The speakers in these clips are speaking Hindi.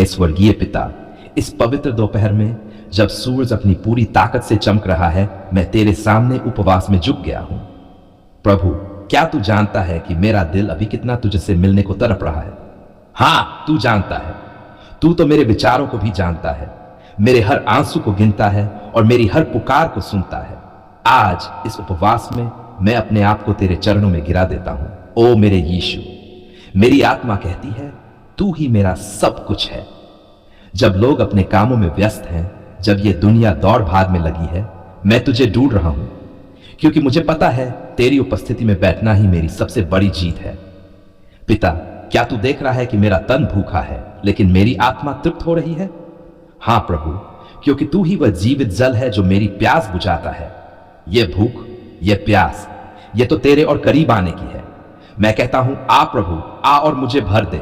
स्वर्गीय पिता, इस पवित्र दोपहर में जब सूरज अपनी पूरी ताकत से चमक रहा है, मैं तेरे सामने उपवास में झुक गया हूं। प्रभु, क्या तू जानता है कि मेरा दिल अभी कितना तुझसे मिलने को तड़प रहा है? हां, तू जानता है। तू तो मेरे विचारों को भी जानता है, मेरे हर आंसू को गिनता है और मेरी हर पुकार को सुनता है। आज इस उपवास में मैं अपने आप को तेरे चरणों में गिरा देता हूं। ओ मेरे यीशु, मेरी आत्मा कहती है तू ही मेरा सब कुछ है। जब लोग अपने कामों में व्यस्त हैं, जब ये दुनिया दौड़ भाग में लगी है, मैं तुझे ढूंढ रहा हूं, क्योंकि मुझे पता है तेरी उपस्थिति में बैठना ही मेरी सबसे बड़ी जीत है। पिता, क्या तू देख रहा है कि मेरा तन भूखा है लेकिन मेरी आत्मा तृप्त हो रही है? हां प्रभु, क्योंकि तू ही वह जीवित जल है जो मेरी प्यास बुझाता है। यह भूख, यह प्यास, यह तो तेरे और करीब आने की है। मैं कहता हूं, आ प्रभु, आ और मुझे भर दे।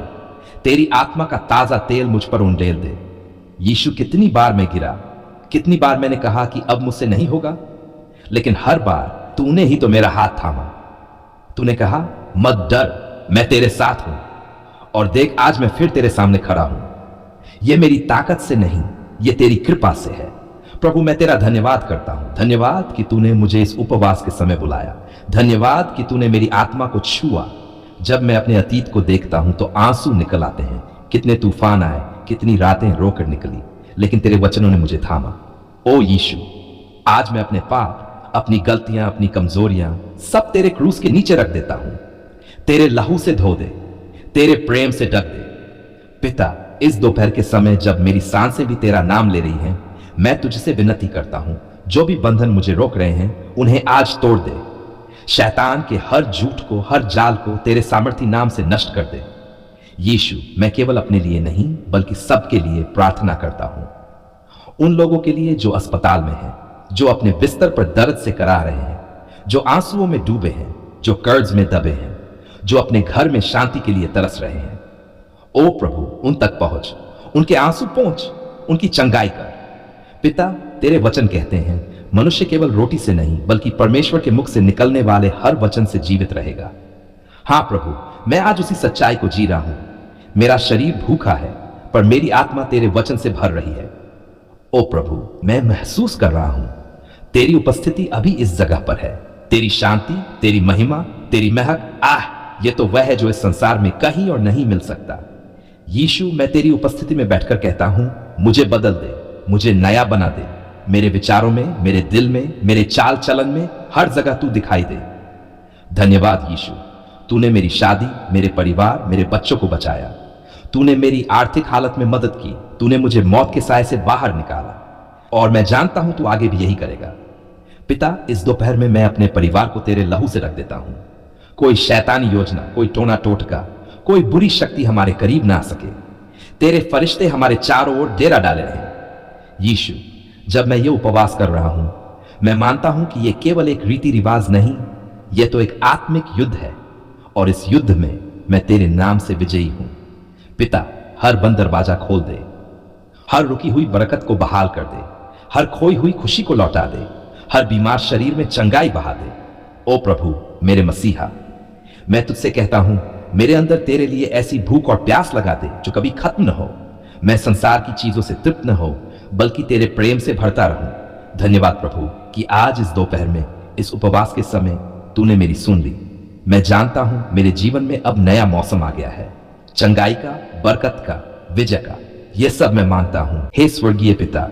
तेरी आत्मा का ताजा तेल मुझ पर उंडेल दे। यीशु, कितनी बार मैं गिरा, कितनी बार मैंने कहा कि अब मुझसे नहीं होगा, लेकिन हर बार तूने ही तो मेरा हाथ थामा। तूने कहा, मत डर, मैं तेरे साथ हूं। और देख, आज मैं फिर तेरे सामने खड़ा हूं। यह मेरी ताकत से नहीं, यह तेरी कृपा से है। प्रभु, मैं तेरा धन्यवाद करता हूं। धन्यवाद कि तूने मुझे इस उपवास के समय बुलाया। धन्यवाद कि तूने मेरी आत्मा को छुआ। जब मैं अपने अतीत को देखता हूं तो आंसू निकल आते हैं। कितने तूफान आए, कितनी रातें रोकर निकली, लेकिन तेरे वचनों ने मुझे थामा। ओ यीशु, आज मैं अपने पाप, अपनी गलतियां, अपनी कमजोरियां सब तेरे क्रूस के नीचे रख देता हूं। तेरे लहू से धो दे, तेरे प्रेम से ढक दे। पिता, इस दोपहर के समय जब मेरी सांसें भी तेरा नाम ले रही हैं, मैं तुझसे विनती करता हूं, जो भी बंधन मुझे रोक रहे हैं उन्हें आज तोड़ दे। शैतान के हर झूठ को, हर जाल को तेरे सामर्थी नाम से नष्ट कर दे। यीशु, मैं केवल अपने लिए नहीं बल्कि सबके लिए प्रार्थना करता हूं। उन लोगों के लिए जो अस्पताल में हैं, जो अपने बिस्तर पर दर्द से करा रहे हैं, जो आंसुओं में डूबे हैं, जो कर्ज में दबे हैं, जो अपने घर में शांति के लिए तरस रहे हैं। ओ प्रभु, उन तक पहुंच, उनके आंसू पहुंच, उनकी चंगाई कर। पिता, तेरे वचन कहते हैं, मनुष्य केवल रोटी से नहीं बल्कि परमेश्वर के मुख से निकलने वाले हर वचन से जीवित रहेगा। हां प्रभु, मैं आज उसी सच्चाई को जी रहा हूं। मेरा शरीर भूखा है पर मेरी आत्मा तेरे वचन से भर रही है। ओ प्रभु, मैं महसूस कर रहा हूं तेरी उपस्थिति अभी इस जगह पर है। तेरी शांति, तेरी महिमा, तेरी महक, ये तो वह है जो इस संसार में कहीं और नहीं मिल सकता। यीशु, मैं तेरी उपस्थिति में बैठकर कहता हूं, मुझे बदल दे, मुझे नया बना दे। मेरे विचारों में, मेरे दिल में, मेरे चाल चलन में, हर जगह तू दिखाई दे। धन्यवाद यीशु, तूने मेरी शादी, मेरे परिवार, मेरे बच्चों को बचाया। तूने मेरी आर्थिक हालत में मदद की। तूने मुझे मौत के साए से बाहर निकाला और मैं जानता हूं तू आगे भी यही करेगा। पिता, इस दोपहर में मैं अपने परिवार को तेरे लहू से रख देता हूं। कोई शैतानी योजना, कोई टोना टोटका, कोई बुरी शक्ति हमारे करीब ना आ सके। तेरे फरिश्ते हमारे चारों ओर डेरा डाले रहे। यीशु, जब मैं ये उपवास कर रहा हूं, मैं मानता हूं कि यह केवल एक रीति रिवाज नहीं, यह तो एक आत्मिक युद्ध है और इस युद्ध में मैं तेरे नाम से विजयी हूं। पिता, हर बंद दरवाजा खोल दे, हर रुकी हुई बरकत को बहाल कर दे, हर खोई हुई खुशी को लौटा दे, हर बीमार शरीर में चंगाई बहा दे। ओ प्रभु, मेरे मसीहा, मैं तुझसे कहता हूं, मेरे अंदर तेरे लिए ऐसी भूख और प्यास लगा दे जो कभी खत्म न हो। मैं संसार की चीजों से तृप्त न हो बल्कि तेरे प्रेम से भरता रहूं। धन्यवाद प्रभु कि आज इस दोपहर में, इस उपवास के समय तूने मेरी सुन ली। मैं जानता हूं मेरे जीवन में अब नया मौसम आ गया है, चंगाई का, बरकत का, विजय का। यह सब मैं मानता हूं। हे स्वर्गीय पिता,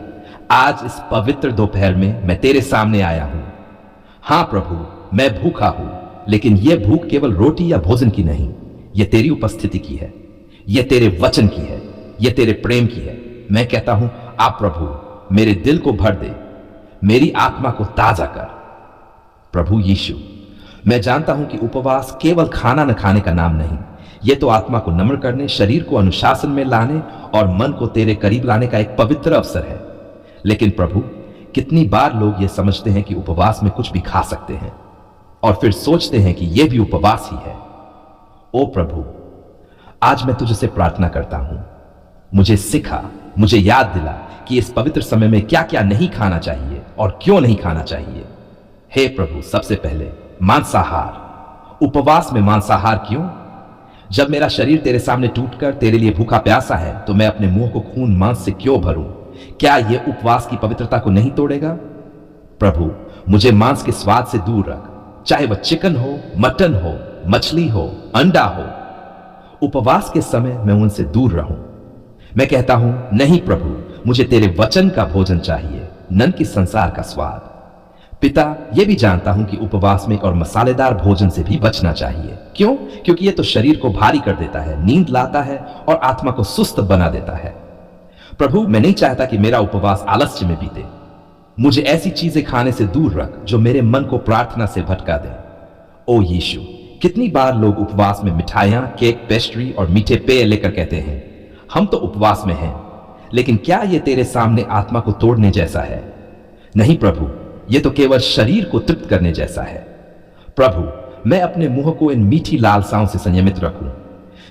आज इस पवित्र दोपहर में मैं तेरे सामने आया हूं। हां प्रभु, मैं भूखा हूं, लेकिन यह भूख केवल रोटी या भोजन की नहीं, यह तेरी उपस्थिति की है, यह तेरे वचन की है, यह तेरे प्रेम की है। मैं कहता हूं, आप प्रभु मेरे दिल को भर दे, मेरी आत्मा को ताजा कर। प्रभु यीशु, मैं जानता हूं कि उपवास केवल खाना न खाने का नाम नहीं, यह तो आत्मा को नम्र करने, शरीर को अनुशासन में लाने और मन को तेरे करीब लाने का एक पवित्र अवसर है। लेकिन प्रभु, कितनी बार लोग यह समझते हैं कि उपवास में कुछ भी खा सकते हैं और फिर सोचते हैं कि यह भी उपवास ही है। ओ प्रभु, आज मैं तुझसे प्रार्थना करता हूं, मुझे सिखा, मुझे याद दिला कि इस पवित्र समय में क्या क्या नहीं खाना चाहिए और क्यों नहीं खाना चाहिए। हे प्रभु, सबसे पहले मांसाहार। उपवास में मांसाहार क्यों? जब मेरा शरीर तेरे सामने टूटकर तेरे लिए भूखा प्यासा है तो मैं अपने मुंह को खून मांस से क्यों भरूं? क्या यह उपवास की पवित्रता को नहीं तोड़ेगा? प्रभु, मुझे मांस के स्वाद से दूर रख, चाहे वह चिकन हो, मटन हो, मछली हो, अंडा हो। उपवास के समय मैं उनसे दूर रहूं। मैं कहता हूं, नहीं प्रभु, मुझे तेरे वचन का भोजन चाहिए, न कि संसार का स्वाद। पिता, यह भी जानता हूं कि उपवास में और मसालेदार भोजन से भी बचना चाहिए। क्यों? क्योंकि यह तो शरीर को भारी कर देता है, नींद लाता है और आत्मा को सुस्त बना देता है। प्रभु, मैं नहीं चाहता कि मेरा उपवास आलस्य में बीते। मुझे ऐसी चीजें खाने से दूर रख जो मेरे मन को प्रार्थना से भटका दे। ओ यीशु, कितनी बार लोग उपवास में मिठाइयां, केक, पेस्ट्री और मीठे पेय लेकर कहते हैं, हम तो उपवास में हैं। लेकिन क्या यह तेरे सामने आत्मा को तोड़ने जैसा है? नहीं प्रभु, यह तो केवल शरीर को तृप्त करने जैसा है। प्रभु, मैं अपने मुंह को इन मीठी लालसाओं से संयमित रखूं।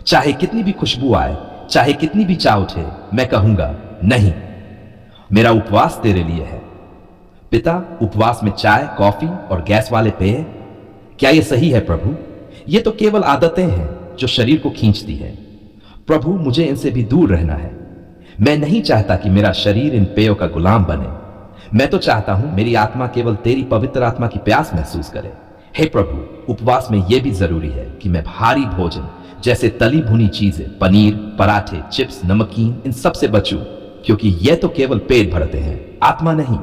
चाहे कितनी भी खुशबू आए, चाहे कितनी भी चाह उठे, मैं कहूंगा नहीं, मेरा उपवास तेरे लिए है। पिता, उपवास में चाय, कॉफी और गैस वाले पेय, क्या यह सही है प्रभु? ये तो केवल आदतें हैं जो शरीर को खींचती हैं। प्रभु, मुझे इनसे भी दूर रहना है। मैं नहीं चाहता कि मेरा शरीर इन पेयों का गुलाम बने। मैं तो चाहता हूं मेरी आत्मा केवल तेरी पवित्र आत्मा की प्यास महसूस करे। हे प्रभु, उपवास में यह भी जरूरी है कि मैं भारी भोजन जैसे तली भुनी चीजें, पनीर, पराठे, चिप्स, नमकीन, इन सब से बचूं, क्योंकि यह तो केवल पेट भरते हैं, आत्मा नहीं।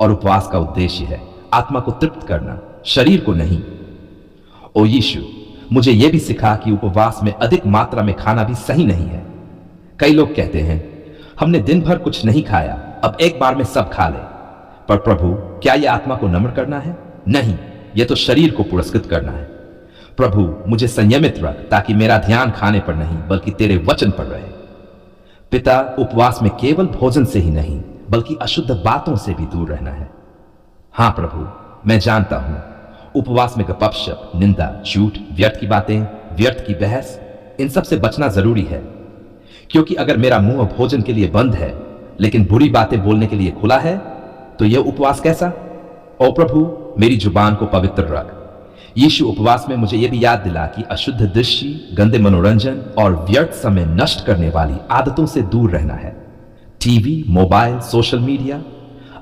और उपवास का उद्देश्य है आत्मा को तृप्त करना, शरीर को नहीं। ओ यीशु, मुझे यह भी सिखा कि उपवास में अधिक मात्रा में खाना भी सही नहीं है। कई लोग कहते हैं, हमने दिन भर कुछ नहीं खाया, अब एक बार में सब खा ले। पर प्रभु, क्या यह आत्मा को नम्र करना है? नहीं, यह तो शरीर को पुरस्कृत करना है। प्रभु, मुझे संयमित रख ताकि मेरा ध्यान खाने पर नहीं बल्कि तेरे वचन पर रहे। पिता, उपवास में केवल भोजन से ही नहीं बल्कि अशुद्ध बातों से भी दूर रहना है। हां प्रभु, मैं जानता हूं उपवास में गपशप, निंदा, झूठ, व्यर्थ की बातें, व्यर्थ की बहस, इन सब से बचना जरूरी है। क्योंकि अगर मेरा मुंह भोजन के लिए बंद है लेकिन बुरी बातें बोलने के लिए खुला है, तो यह उपवास कैसा? ओ प्रभु, मेरी जुबान को पवित्र रख। यीशु, उपवास में मुझे यह भी याद दिला कि अशुद्ध दृष्टि, गंदे मनोरंजन और व्यर्थ समय नष्ट करने वाली आदतों से दूर रहना है। टीवी, मोबाइल, सोशल मीडिया,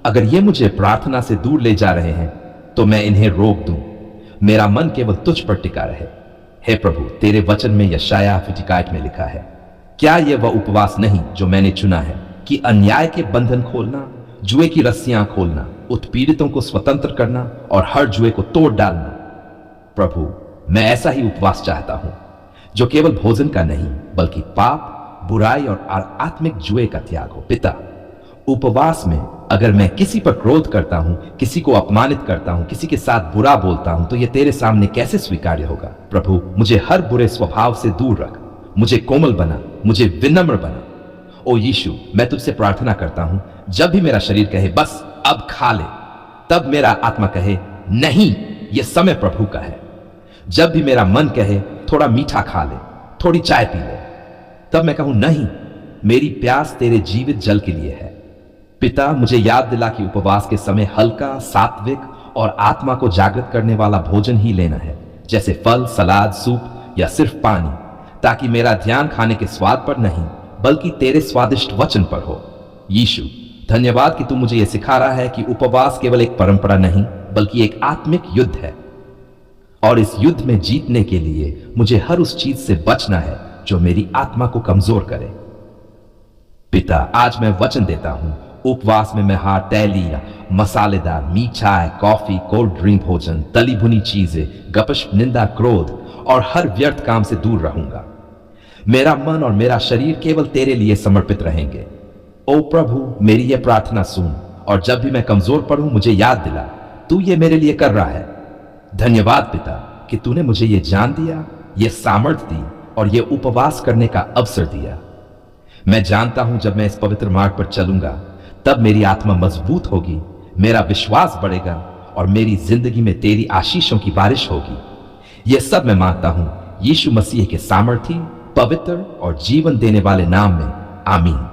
अगर ये मुझे प्रार्थना से दूर ले जा रहे हैं तो मैं इन्हें रोक दूं। मेरा मन केवल तुझ पर टिका रहे। हे प्रभु, तेरे वचन में यशाया 58 में लिखा है, क्या यह वह उपवास नहीं जो मैंने चुना है कि अन्याय के बंधन खोलना, जुए की रस्सियां खोलना, उत्पीड़ितों को स्वतंत्र करना और हर जुए को तोड़ डालना? प्रभु, मैं ऐसा ही उपवास चाहता हूं जो केवल भोजन का नहीं बल्कि पाप, बुराई और आत्मिक जुए का त्याग हो। पिता, उपवास में अगर मैं किसी पर क्रोध करता हूं, किसी को अपमानित करता हूं, किसी के साथ बुरा बोलता हूं, तो यह तेरे सामने कैसे स्वीकार्य होगा? प्रभु, मुझे हर बुरे स्वभाव से दूर रख, मुझे कोमल बना, मुझे विनम्र बना। ओ यीशु, मैं तुझसे प्रार्थना करता हूं, जब भी मेरा शरीर कहे बस अब खा ले, तब मेरा आत्मा कहे नहीं, यह समय प्रभु का है। जब भी मेरा मन कहे थोड़ा मीठा खा ले, थोड़ी चाय पी ले, तब मैं कहूं नहीं, मेरी प्यास तेरे जीवित जल के लिए है। पिता, मुझे याद दिला कि उपवास के समय हल्का, सात्विक और आत्मा को जागृत करने वाला भोजन ही लेना है, जैसे फल, सलाद, सूप या सिर्फ पानी, ताकि मेरा ध्यान खाने के स्वाद पर नहीं बल्कि तेरे स्वादिष्ट वचन पर हो। यीशु, धन्यवाद कि तू मुझे यह सिखा रहा है कि उपवास केवल एक परंपरा नहीं बल्कि एक आत्मिक युद्ध है, और इस युद्ध में जीतने के लिए मुझे हर उस चीज से बचना है जो मेरी आत्मा को कमजोर करे। पिता, आज मैं वचन देता हूं, उपवास में मैं हर तैली या मसालेदार मीठा, कॉफी, कोल्ड ड्रिंक भोजन, तली भुनी चीजें, गपशप, निंदा, क्रोध और हर व्यर्थ काम से दूर रहूंगा। मेरा मन और मेरा शरीर केवल तेरे लिए समर्पित रहेंगे। ओ प्रभु, मेरी यह प्रार्थना सुन, और जब भी मैं कमजोर पड़ूं मुझे याद दिला तू ये मेरे लिए कर रहा है। धन्यवाद पिता कि तूने मुझे ये जान दिया, ये सामर्थ्य दी और ये उपवास करने का अवसर दिया। मैं जानता हूं जब मैं इस पवित्र मार्ग पर चलूंगा तब मेरी आत्मा मजबूत होगी, मेरा विश्वास बढ़ेगा और मेरी जिंदगी में तेरी आशीषों की बारिश होगी। यह सब मैं मानता हूं यीशु मसीह के सामर्थी, पवित्र और जीवन देने वाले नाम में। आमीन।